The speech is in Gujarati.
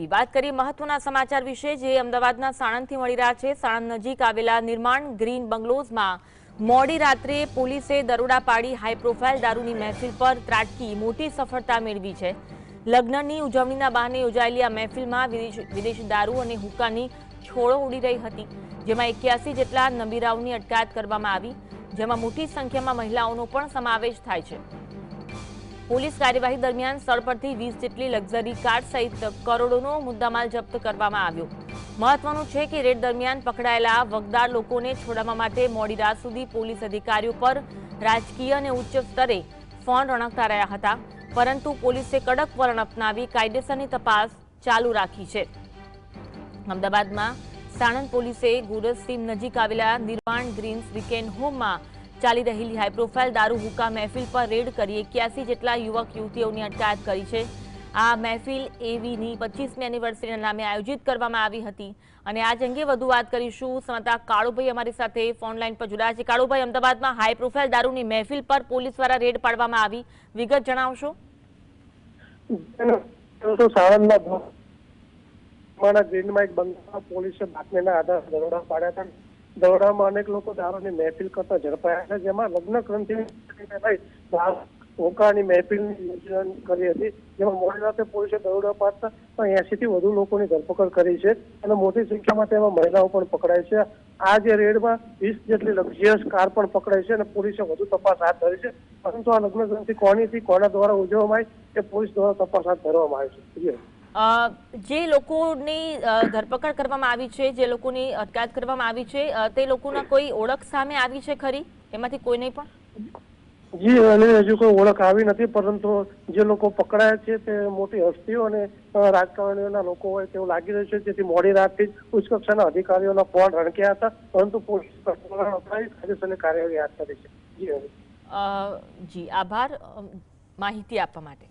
આવી વાત કરીએ મહત્વના સમાચાર વિશે જે અમદાવાદના સાણંદથી મળી રહ્યા છે। સાણંદ નજીક આવેલા નિર્માણ ગ્રીન બંગલોઝમાં મોડી રાત્રે પોલીસે દરોડા પાડી હાઈ પ્રોફાઇલ દારૂની મહેફિલ પર ત્રાટકી મોટી સફળતા મેળવી છે। લગ્નની ઉજવણીના બહાને યોજાયેલી આ મહેફિલમાં વિદેશી દારૂ અને હુક્કાની છોડો ઉડી રહી હતી, જેમાં 81 જેટલા નબીરાઓની અટકાયત કરવામાં આવી, જેમાં મોટી સંખ્યામાં મહિલાઓનો પણ સમાવેશ થાય છે। પોલીસ કાર્યવાહી દરમિયાન સ્થળ પરથી 20 જેટલી લક્ઝરી કાર સહિત કરોડોનો મુદ્દામાલ જપ્ત કરવામાં આવ્યો। મહત્વનું છે કે રેડ દરમિયાન પકડાયેલા વગદાર લોકોને છોડાવવા માટે મોડી રાત સુધી પોલીસ અધિકારીઓ પર રાજકીય અને ઉચ્ચ સ્તરે ફોન રણકતા રહ્યા હતા, પરંતુ પોલીસે કડક વલણ અપનાવી કાયદેસરની તપાસ ચાલુ રાખી છે। અમદાવાદમાં સાણંદ પોલીસે ગોરસ સીમ નજીક આવેલા નિર્માણ ગ્રીન્સ વીકેન્ડ હોમમાં ચાલી રહેલી હાઈ પ્રોફાઇલ દારૂ હુક્કા મહેફિલ પર રેડ કરી 81 જેટલા યુવક યુવતીઓની અટકાયત કરી છે। આ મહેફિલ એવીની 25મી એનિવર્સરીના નામે આયોજિત કરવામાં આવી હતી અને આજ અંગે વધુ વાત કરીશું। સંવાદદાતા કાળુભાઈ અમારી સાથે ફોન લાઈન પર જોડાયા છે। કાળુભાઈ, અમદાવાદમાં હાઈ પ્રોફાઇલ દારૂની મહેફિલ પર પોલીસ દ્વારા રેડ પાડવામાં આવી, વિગત જણાવશો? સાણંદના ગ્રીનમાં એક બંગલામાં પોલીસે બાતમીના આધારે દરોડા પાડ્યા હતા। દરોડામાં અનેક લોકો દારૂની મહેફિલ કરતા ઝડપાયા છે, જેમાં લગ્ન ગ્રંથિને હોકાની મહેફિલની યોજના કરી હતી, જેમાં મોડી રાતે પોલીસે દરોડા પાડતા 80 થી વધુ લોકોની ધરપકડ કરી છે અને મોટી સંખ્યામાં તેમાં મહિલાઓ પણ પકડાઈ છે। આ જે રેડમાં 20 જેટલી લક્ઝરિયસ કાર પણ પકડાઈ છે અને પોલીસે વધુ તપાસ હાથ ધરી છે, પરંતુ આ લગ્ન ગ્રંથિ કોની કોના દ્વારા ઉજવવામાં આવી એ પોલીસ દ્વારા તપાસ હાથ ધરવામાં આવી છે। જે લોકોની ધરપકડ કરવામાં આવી છે, જે લોકોની અટકાયત કરવામાં આવી છે, તે લોકોના કોઈ ઓળખ સામે આવી છે ખરી? એમાંથી કોઈ નહીં પણ? જી, અને હજુ કોઈ ઓળખ આવી નથી, પરંતુ જે લોકો પકડાયા છે તે મોટી હસ્તીઓ અને રાજકારણીઓના લોકો હોય તેવું લાગી રહ્યું છે, જેથી મોડી રાતથી ઉચ્ચ કક્ષાના અધિકારીઓના ફોન રણક્યા હતા, પરંતુ પોલીસ કાયદેસરની કાર્યવાહી હાથ ધરી છે। જી, આભાર માહિતી આપવા માટે।